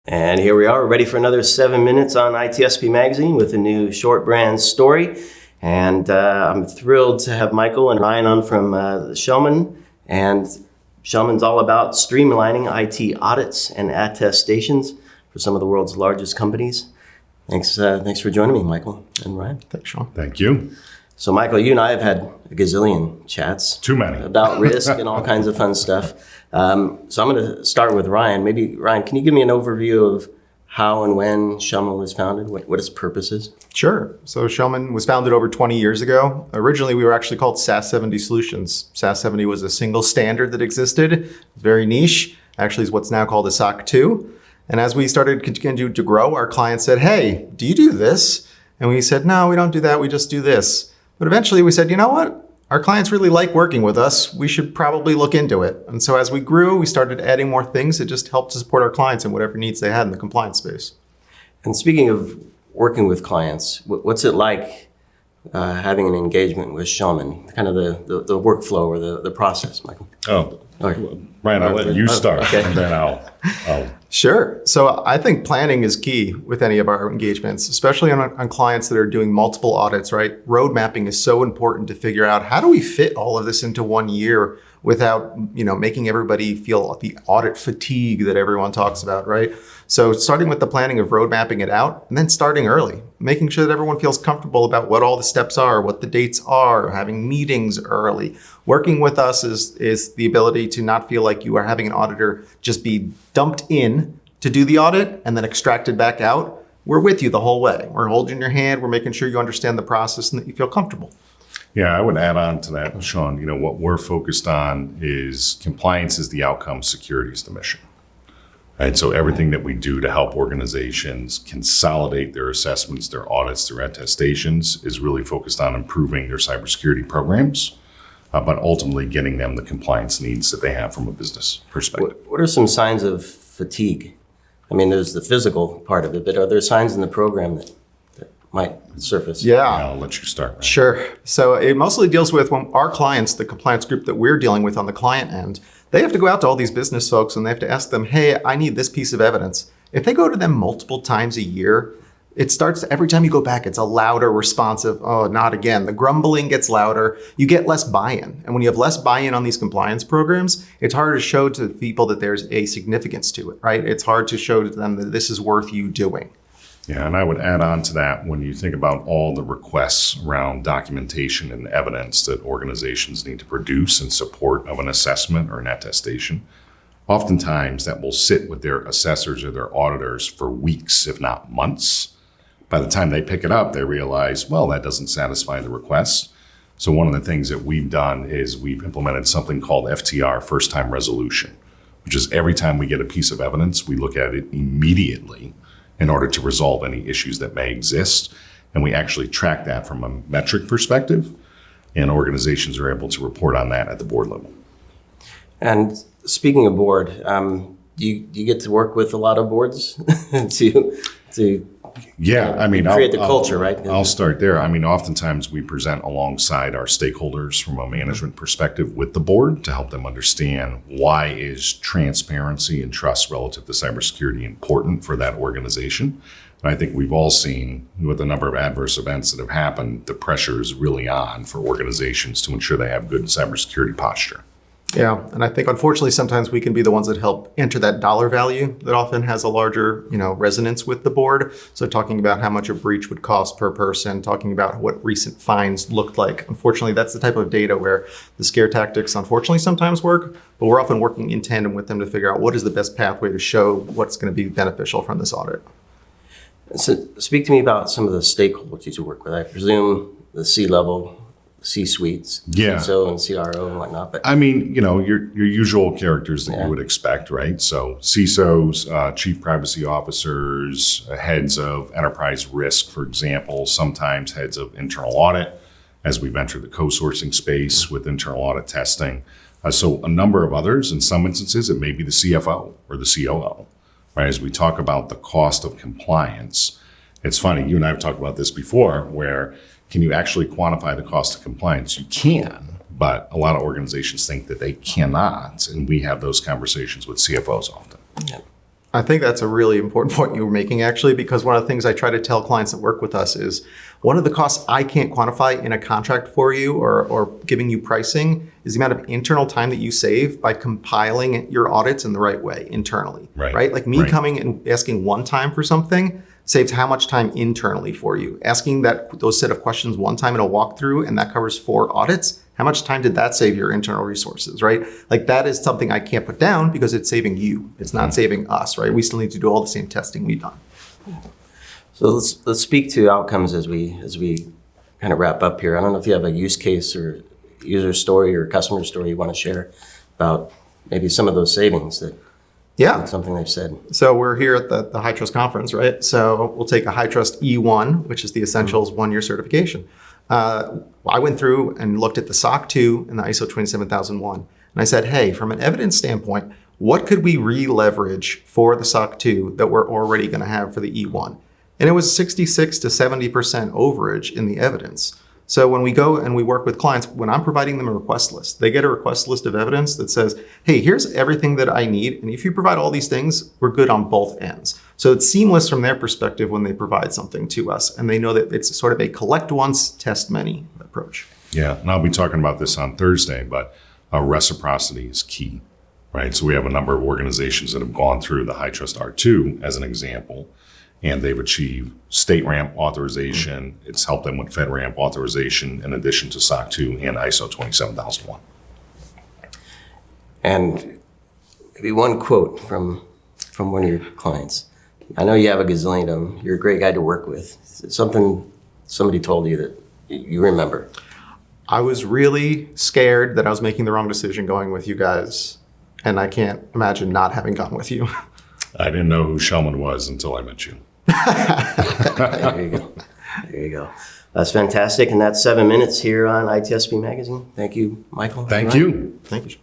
And here we are, we're ready for another 7 minutes on ITSPmagazine with a new short brand story. And I'm thrilled to have Michael and Ryan on from Schellman. And Schellman's all about streamlining IT audits and attestations for some of the world's largest companies. Thanks for joining me, Michael and Ryan. Thanks, Sean. Thank you. So Michael, you and I have had a gazillion chats. Too many. About risk and all kinds of fun stuff. So I'm going to start with Ryan. Maybe, Ryan, can you give me an overview of how and when Schellman was founded, what its purpose is? Sure. So Schellman was founded over 20 years ago. Originally, we were actually called SAS 70 Solutions. SAS 70 was a single standard that existed, very niche, actually is what's now called a SOC 2. And as we started continuing to grow, our clients said, hey, do you do this? And we said, no, we don't do that, we just do this. But eventually we said, you know what? Our clients really like working with us. We should probably look into it. And so as we grew, we started adding more things that just helped to support our clients in whatever needs they had in the compliance space. And speaking of working with clients, what's it like having an engagement with Schellman? Kind of the workflow or the process, Michael? Oh, Ryan, I'll let you start, okay. And then I'll... Sure. So I think planning is key with any of our engagements, especially on clients that are doing multiple audits, right? Road mapping is so important to figure out how do we fit all of this into 1 year without, making everybody feel the audit fatigue that everyone talks about, right? So starting with the planning of road mapping it out and then starting early, making sure that everyone feels comfortable about what all the steps are, what the dates are, having meetings early. Working with us is the ability to not feel like you are having an auditor just be dumped in to do the audit and then extracted back out. We're with you the whole way. We're holding your hand. We're making sure you understand the process and that you feel comfortable. Yeah, I would add on to that, Sean. What we're focused on is compliance is the outcome, security is the mission. Right? So everything that we do to help organizations consolidate their assessments, their audits, their attestations is really focused on improving their cybersecurity programs, but ultimately getting them the compliance needs that they have from a business perspective. What are some signs of fatigue? I mean, there's the physical part of it, but are there signs in the program that might surface? Yeah. I'll let you start. Right? Sure. So it mostly deals with when our clients, the compliance group that we're dealing with on the client end, they have to go out to all these business folks and they have to ask them, hey, I need this piece of evidence. If they go to them multiple times a year, it starts, every time you go back, it's a louder responsive, oh, not again. The grumbling gets louder. You get less buy-in. And when you have less buy-in on these compliance programs, it's hard to show to people that there's a significance to it, right? It's hard to show to them that this is worth you doing. Yeah, and I would add on to that, when you think about all the requests around documentation and evidence that organizations need to produce in support of an assessment or an attestation, oftentimes that will sit with their assessors or their auditors for weeks, if not months. By the time they pick it up, they realize, well, that doesn't satisfy the request. So one of the things that we've done is we've implemented something called FTR, first time resolution, which is every time we get a piece of evidence, we look at it immediately in order to resolve any issues that may exist. And we actually track that from a metric perspective, and organizations are able to report on that at the board level. And speaking of board, do you get to work with a lot of boards to Yeah, I mean, create the culture, right? I'll start there. I mean, oftentimes we present alongside our stakeholders from a management perspective with the board to help them understand why is transparency and trust relative to cybersecurity important for that organization. And I think we've all seen with the number of adverse events that have happened, the pressure is really on for organizations to ensure they have good cybersecurity posture. Yeah, and I think unfortunately sometimes we can be the ones that help enter that dollar value that often has a larger, resonance with the board. So talking about how much a breach would cost per person, talking about what recent fines looked like. Unfortunately, that's the type of data where the scare tactics unfortunately sometimes work, but we're often working in tandem with them to figure out what is the best pathway to show what's going to be beneficial from this audit. So speak to me about some of the stakeholders you work with. I presume the C-level, C-suites, Yeah. CISO and CRO and whatnot. But I mean, your usual characters that you would expect, right? So CISOs, chief privacy officers, heads of enterprise risk, for example, sometimes heads of internal audit, as we've entered the co-sourcing space with internal audit testing. So a number of others. In some instances, it may be the CFO or the COO, right? As we talk about the cost of compliance, it's funny, you and I have talked about this before, where can you actually quantify the cost of compliance? You can, but a lot of organizations think that they cannot, and we have those conversations with CFOs often. yeah. I think that's a really important point you were making, actually, because one of the things I try to tell clients that work with us is one of the costs I can't quantify in a contract for you or giving you pricing is the amount of internal time that you save by compiling your audits in the right way internally, right? Like me coming and asking one time for something saves how much time internally for you? Asking those set of questions one time in a walkthrough, and that covers 4 audits. How much time did that save your internal resources, right? Like that is something I can't put down because it's saving you. It's not saving us, right? We still need to do all the same testing we've done. So let's speak to outcomes as we kind of wrap up here. I don't know if you have a use case or user story or customer story you want to share about maybe some of those savings that something they've said. So we're here at the HITRUST conference, right? So we'll take a HITRUST E1, which is the Essentials 1-year certification. I went through and looked at the SOC 2 and the ISO 27001. And I said, hey, from an evidence standpoint, what could we re-leverage for the SOC 2 that we're already going to have for the E1? And it was 66 to 70% overage in the evidence. So when we go and we work with clients, when I'm providing them a request list, they get a request list of evidence that says, hey, here's everything that I need. And if you provide all these things, we're good on both ends. So it's seamless from their perspective when they provide something to us. And they know that it's sort of a collect once, test many approach. Yeah, and I'll be talking about this on Thursday, but reciprocity is key, right? So we have a number of organizations that have gone through the HITRUST R2 as an example, and they've achieved state ramp authorization. It's helped them with FedRAMP authorization in addition to SOC 2 and ISO 27001. And maybe one quote from one of your clients. I know you have a gazillion of them. You're a great guy to work with. Is it something somebody told you that you remember? I was really scared that I was making the wrong decision going with you guys. And I can't imagine not having gone with you. I didn't know who Schellman was until I met you. There you go. There you go. That's fantastic. And that's 7 minutes here on ITSP Magazine. Thank you, Michael. Thank you. Thank you.